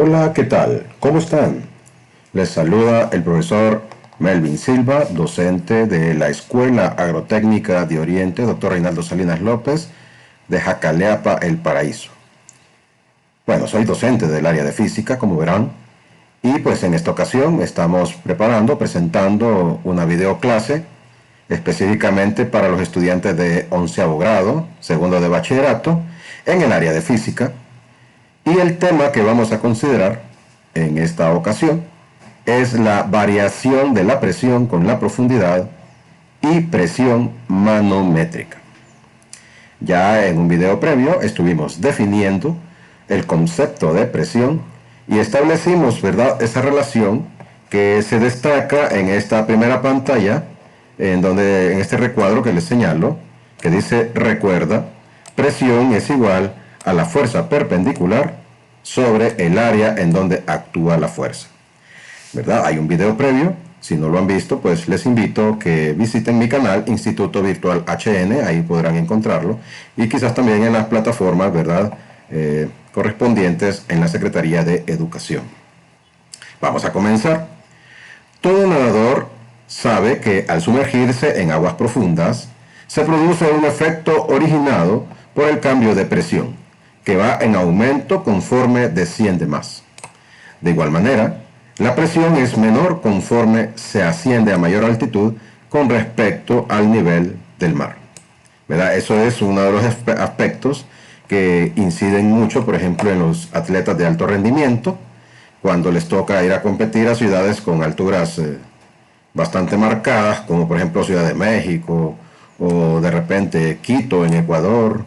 Hola, ¿qué tal? ¿Cómo están? Les saluda el profesor Melvin Silva, docente de la Escuela Agrotécnica de Oriente, Dr. Reinaldo Salinas López, de Jacaleapa, El Paraíso. Bueno, soy docente del área de física, como verán, y pues en esta ocasión estamos presentando una videoclase específicamente para los estudiantes de 11º grado, segundo de bachillerato, en el área de física. Y el tema que vamos a considerar en esta ocasión es la variación de la presión con la profundidad y presión manométrica. Ya en un video previo estuvimos definiendo el concepto de presión y establecimos, ¿verdad?, esa relación que se destaca en esta primera pantalla, en este recuadro que les señalo, que dice: recuerda, presión es igual a la fuerza perpendicular sobre el área en donde actúa la fuerza. ¿Verdad? Hay un video previo. Si no lo han visto, pues les invito que visiten mi canal Instituto Virtual HN, ahí podrán encontrarlo, y quizás también en las plataformas, ¿verdad?, correspondientes en la Secretaría de Educación. Vamos a comenzar. Todo nadador sabe que al sumergirse en aguas profundas se produce un efecto originado por el cambio de presión, que va en aumento conforme desciende más. De igual manera, la presión es menor conforme se asciende a mayor altitud con respecto al nivel del mar. ¿Verdad? Eso es uno de los aspectos que inciden mucho, por ejemplo, en los atletas de alto rendimiento, cuando les toca ir a competir a ciudades con alturas bastante marcadas, como por ejemplo Ciudad de México, o de repente Quito en Ecuador,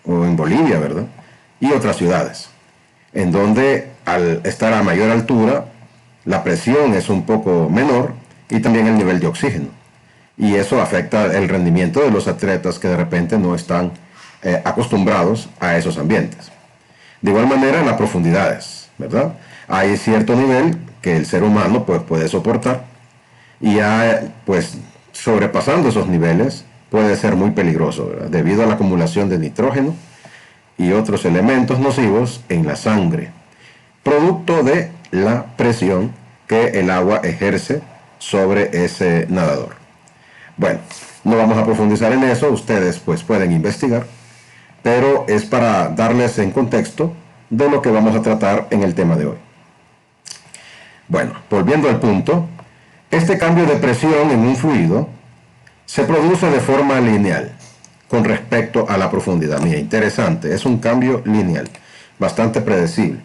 o en Bolivia, ¿verdad?, y otras ciudades, en donde al estar a mayor altura, la presión es un poco menor y también el nivel de oxígeno. Y eso afecta el rendimiento de los atletas que de repente no están acostumbrados a esos ambientes. De igual manera en las profundidades, ¿verdad? Hay cierto nivel que el ser humano pues, puede soportar, y ya pues sobrepasando esos niveles puede ser muy peligroso, ¿verdad?, debido a la acumulación de nitrógeno y otros elementos nocivos en la sangre, producto de la presión que el agua ejerce sobre ese nadador. Bueno, no vamos a profundizar en eso, ustedes pues pueden investigar, pero es para darles en contexto de lo que vamos a tratar en el tema de hoy. Bueno, volviendo al punto, este cambio de presión en un fluido se produce de forma lineal con respecto a la profundidad. Mira, interesante, es un cambio lineal, bastante predecible.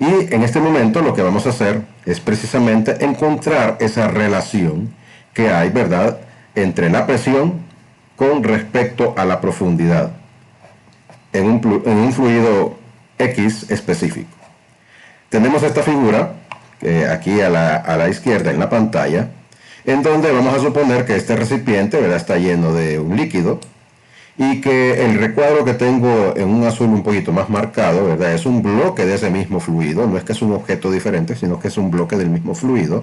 Y en este momento lo que vamos a hacer es precisamente encontrar esa relación que hay, ¿verdad?, entre la presión con respecto a la profundidad en un fluido X específico. Tenemos esta figura aquí a la izquierda en la pantalla, en donde vamos a suponer que este recipiente, ¿verdad?, está lleno de un líquido, y que el recuadro que tengo en un azul un poquito más marcado, ¿verdad?, es un bloque de ese mismo fluido. No es que es un objeto diferente, sino que es un bloque del mismo fluido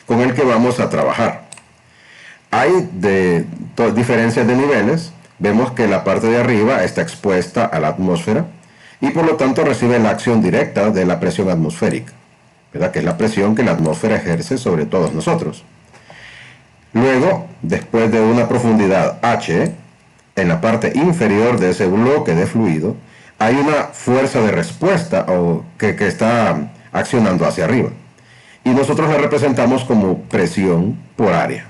con el que vamos a trabajar. Hay diferencias de niveles. Vemos que la parte de arriba está expuesta a la atmósfera y por lo tanto recibe la acción directa de la presión atmosférica, ¿verdad?, que es la presión que la atmósfera ejerce sobre todos nosotros. Luego, después de una profundidad H, en la parte inferior de ese bloque de fluido, hay una fuerza de respuesta que está accionando hacia arriba. Y nosotros la representamos como presión por área.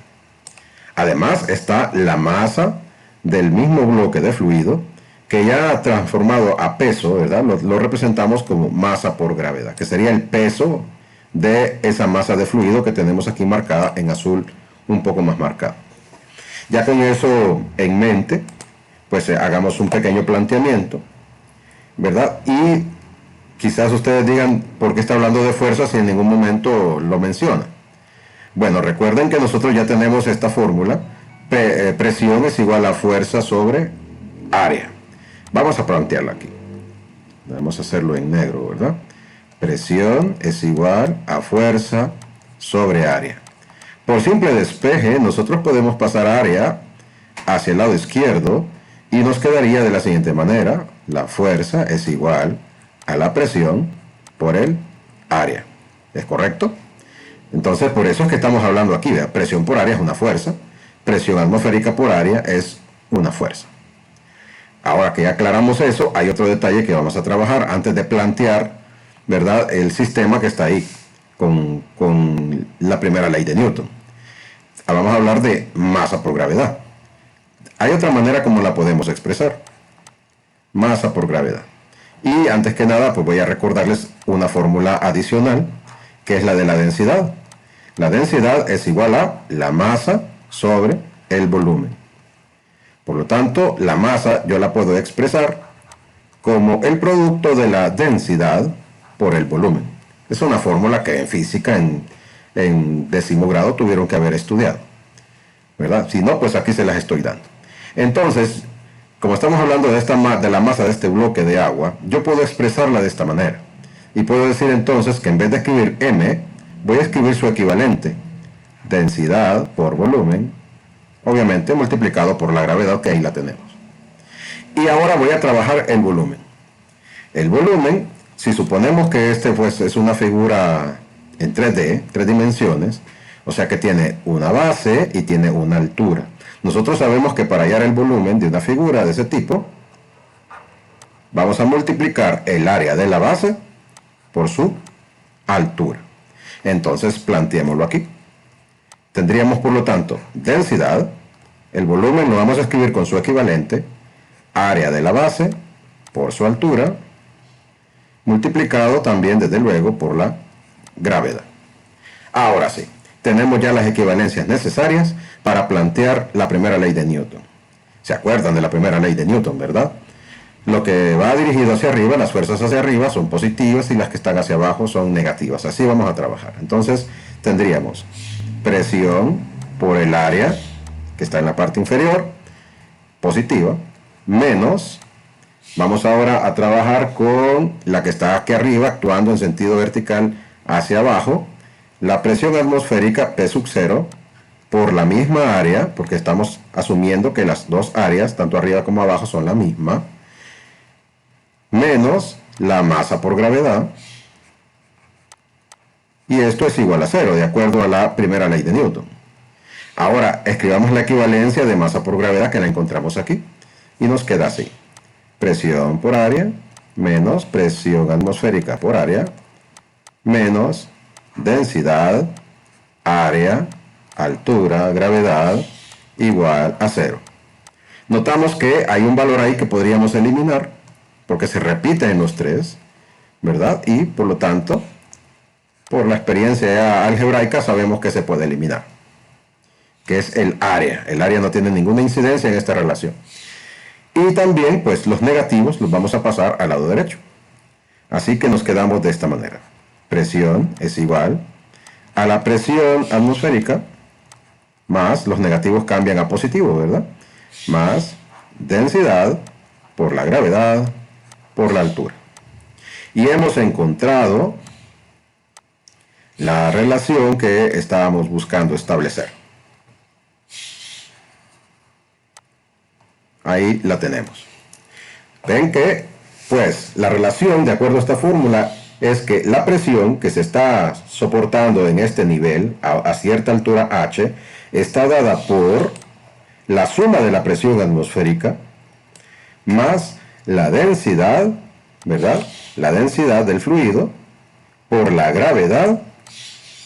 Además está la masa del mismo bloque de fluido, que ya ha transformado a peso, ¿verdad? Lo representamos como masa por gravedad, que sería el peso de esa masa de fluido que tenemos aquí marcada en azul, un poco más marcada. Ya con eso en mente, pues hagamos un pequeño planteamiento, ¿verdad? Y quizás ustedes digan, ¿por qué está hablando de fuerza si en ningún momento lo menciona? Bueno, recuerden que nosotros ya tenemos esta fórmula, presión es igual a fuerza sobre área. Vamos a plantearla aquí. Vamos a hacerlo en negro, ¿verdad? Presión es igual a fuerza sobre área. Por simple despeje, nosotros podemos pasar área hacia el lado izquierdo y nos quedaría de la siguiente manera: la fuerza es igual a la presión por el área. ¿Es correcto? Entonces, por eso es que estamos hablando aquí, ¿verdad? Presión por área es una fuerza, presión atmosférica por área es una fuerza. Ahora que ya aclaramos eso, hay otro detalle que vamos a trabajar antes de plantear, ¿verdad?, el sistema que está ahí con la primera ley de Newton. Vamos a hablar de masa por gravedad. Hay otra manera como la podemos expresar. Masa por gravedad. Y antes que nada, pues voy a recordarles una fórmula adicional, que es la de la densidad. La densidad es igual a la masa sobre el volumen. Por lo tanto, la masa yo la puedo expresar como el producto de la densidad por el volumen. Es una fórmula que en física, en décimo grado, tuvieron que haber estudiado, ¿verdad? Si no, pues aquí se las estoy dando. Entonces, como estamos hablando de la masa de este bloque de agua, yo puedo expresarla de esta manera. Y puedo decir entonces que en vez de escribir m, voy a escribir su equivalente, densidad por volumen, obviamente multiplicado por la gravedad, que ahí la tenemos. Y ahora voy a trabajar el volumen. El volumen, si suponemos que este pues, es una figura en 3D, 3 dimensiones, o sea que tiene una base y tiene una altura. Nosotros sabemos que para hallar el volumen de una figura de ese tipo, vamos a multiplicar el área de la base por su altura. Entonces, planteémoslo aquí. Tendríamos, por lo tanto, densidad, el volumen lo vamos a escribir con su equivalente, área de la base por su altura, multiplicado también, desde luego, por la gravedad. Ahora sí, tenemos ya las equivalencias necesarias para plantear la primera ley de Newton. ¿Se acuerdan de la primera ley de Newton, verdad? Lo que va dirigido hacia arriba, las fuerzas hacia arriba son positivas y las que están hacia abajo son negativas. Así vamos a trabajar. Entonces, tendríamos presión por el área que está en la parte inferior, positiva, menos, vamos ahora a trabajar con la que está aquí arriba, actuando en sentido vertical hacia abajo, la presión atmosférica P sub 0 por la misma área, porque estamos asumiendo que las dos áreas, tanto arriba como abajo, son la misma, menos la masa por gravedad, y esto es igual a 0, de acuerdo a la primera ley de Newton. Ahora, escribamos la equivalencia de masa por gravedad, que la encontramos aquí, y nos queda así. Presión por área, menos presión atmosférica por área, menos densidad, área, altura, gravedad, igual a 0. Notamos que hay un valor ahí que podríamos eliminar, porque se repite en los tres, ¿verdad? Y, por lo tanto, por la experiencia algebraica sabemos que se puede eliminar, que es el área. El área no tiene ninguna incidencia en esta relación. Y también, pues, los negativos los vamos a pasar al lado derecho. Así que nos quedamos de esta manera. Presión es igual a la presión atmosférica, más los negativos cambian a positivo, ¿verdad? Más densidad por la gravedad por la altura. Y hemos encontrado la relación que estábamos buscando establecer. Ahí la tenemos. Ven que, pues, la relación, de acuerdo a esta fórmula, es que la presión que se está soportando en este nivel, a cierta altura h, está dada por la suma de la presión atmosférica más la densidad, ¿verdad? La densidad del fluido por la gravedad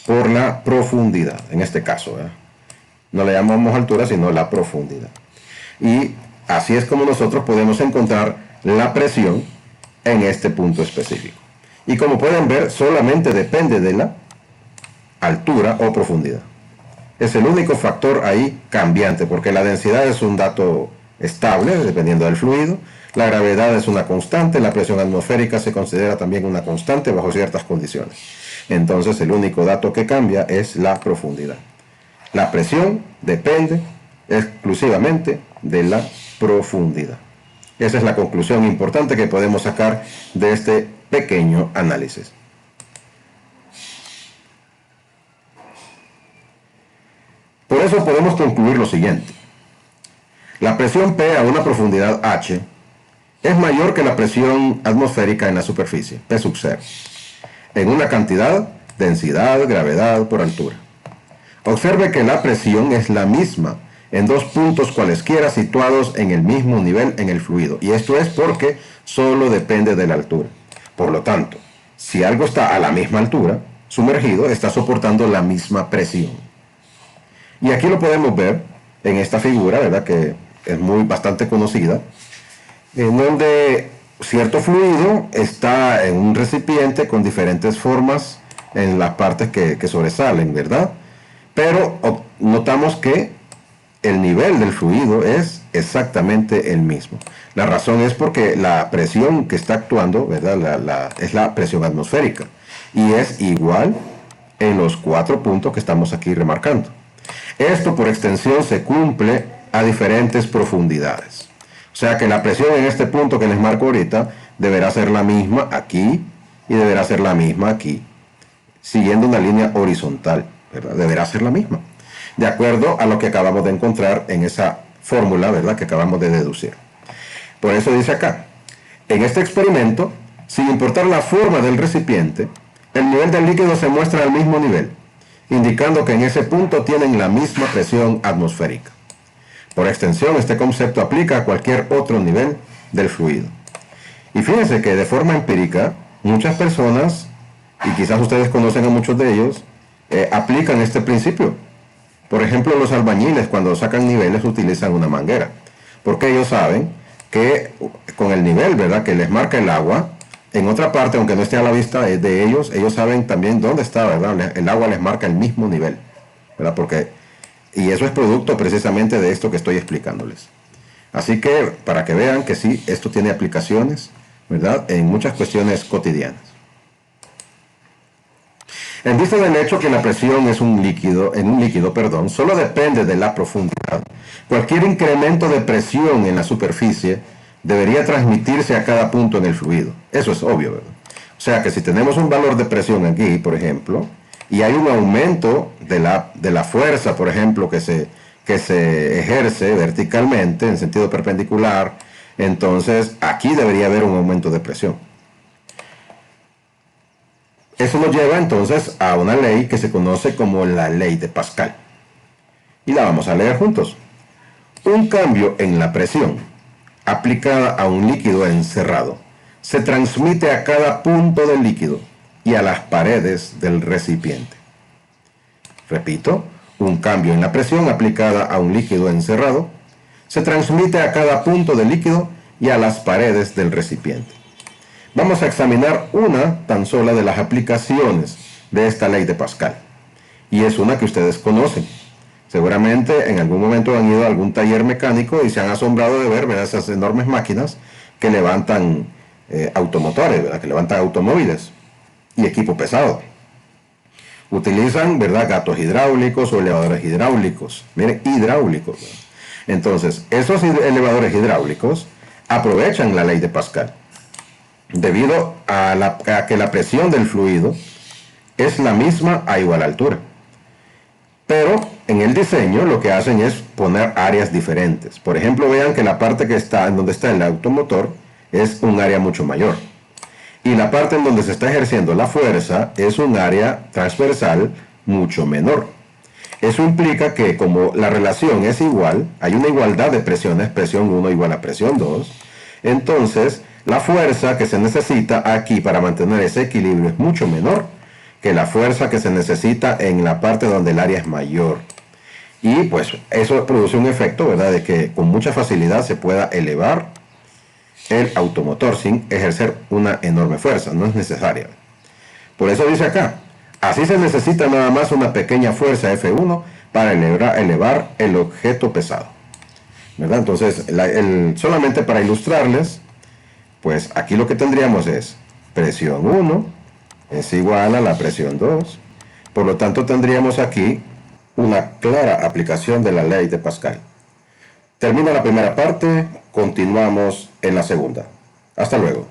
por la profundidad, en este caso, ¿verdad? No le llamamos altura, sino la profundidad. Y así es como nosotros podemos encontrar la presión en este punto específico. Y como pueden ver, solamente depende de la altura o profundidad. Es el único factor ahí cambiante, porque la densidad es un dato estable, dependiendo del fluido. La gravedad es una constante, la presión atmosférica se considera también una constante bajo ciertas condiciones. Entonces el único dato que cambia es la profundidad. La presión depende exclusivamente de la profundidad. Esa es la conclusión importante que podemos sacar de este pequeño análisis. Por eso podemos concluir lo siguiente. La presión P a una profundidad h es mayor que la presión atmosférica en la superficie, P sub 0. en una cantidad, densidad, gravedad por altura. Observe que la presión es la misma en dos puntos cualesquiera situados en el mismo nivel en el fluido. Y esto es porque solo depende de la altura. Por lo tanto, si algo está a la misma altura, sumergido, está soportando la misma presión. Y aquí lo podemos ver en esta figura, ¿verdad? Que es bastante conocida, en donde cierto fluido está en un recipiente con diferentes formas en las partes que sobresalen, ¿verdad? Pero notamos que el nivel del fluido es exactamente el mismo. La razón es porque la presión que está actuando, ¿verdad? Es la presión atmosférica. Y es igual en los 4 puntos que estamos aquí remarcando. Esto por extensión se cumple a diferentes profundidades. O sea que la presión en este punto que les marco ahorita deberá ser la misma aquí y deberá ser la misma aquí, siguiendo una línea horizontal, ¿verdad? Deberá ser la misma, de acuerdo a lo que acabamos de encontrar en esa fórmula, ¿verdad? Que acabamos de deducir. Por eso dice acá, en este experimento, sin importar la forma del recipiente, el nivel del líquido se muestra al mismo nivel, indicando que en ese punto tienen la misma presión atmosférica. Por extensión, este concepto aplica a cualquier otro nivel del fluido. Y fíjense que de forma empírica, muchas personas, y quizás ustedes conocen a muchos de ellos, aplican este principio. Por ejemplo, los albañiles cuando sacan niveles utilizan una manguera, porque ellos saben que con el nivel, ¿verdad?, que les marca el agua, en otra parte, aunque no esté a la vista de ellos, ellos saben también dónde está, ¿verdad? El agua les marca el mismo nivel, ¿verdad? Y eso es producto precisamente de esto que estoy explicándoles. Así que, para que vean que sí, esto tiene aplicaciones, ¿verdad?, en muchas cuestiones cotidianas. En vista del hecho que la presión en un líquido, solo depende de la profundidad, cualquier incremento de presión en la superficie debería transmitirse a cada punto en el fluido. Eso es obvio, ¿verdad? O sea que si tenemos un valor de presión aquí, por ejemplo, y hay un aumento de la fuerza, por ejemplo, que se ejerce verticalmente en sentido perpendicular, entonces aquí debería haber un aumento de presión. Eso nos lleva entonces a una ley que se conoce como la ley de Pascal. Y la vamos a leer juntos. Un cambio en la presión aplicada a un líquido encerrado se transmite a cada punto del líquido y a las paredes del recipiente. Repito, un cambio en la presión aplicada a un líquido encerrado se transmite a cada punto del líquido y a las paredes del recipiente. Vamos a examinar una tan sola de las aplicaciones de esta ley de Pascal. Y es una que ustedes conocen. Seguramente en algún momento han ido a algún taller mecánico y se han asombrado de ver, ¿verdad?, esas enormes máquinas que levantan automotores, ¿verdad?, que levantan automóviles y equipo pesado. Utilizan, ¿verdad?, gatos hidráulicos o elevadores hidráulicos. Miren, hidráulicos, ¿verdad? Entonces, esos elevadores hidráulicos aprovechan la ley de Pascal, debido a que la presión del fluido es la misma a igual altura. Pero en el diseño lo que hacen es poner áreas diferentes. Por ejemplo, vean que la parte que está en donde está el automotor es un área mucho mayor. Y la parte en donde se está ejerciendo la fuerza es un área transversal mucho menor. Eso implica que como la relación es igual, hay una igualdad de presiones, presión 1 igual a presión 2, entonces la fuerza que se necesita aquí para mantener ese equilibrio es mucho menor que la fuerza que se necesita en la parte donde el área es mayor. Y pues eso produce un efecto, ¿verdad?, de que con mucha facilidad se pueda elevar el automotor sin ejercer una enorme fuerza, no es necesaria. Por eso dice acá, así se necesita nada más una pequeña fuerza F1 para elevar el objeto pesado, ¿verdad? Entonces, solamente para ilustrarles, pues aquí lo que tendríamos es presión 1 es igual a la presión 2. Por lo tanto, tendríamos aquí una clara aplicación de la ley de Pascal. Termina la primera parte, continuamos en la segunda. Hasta luego.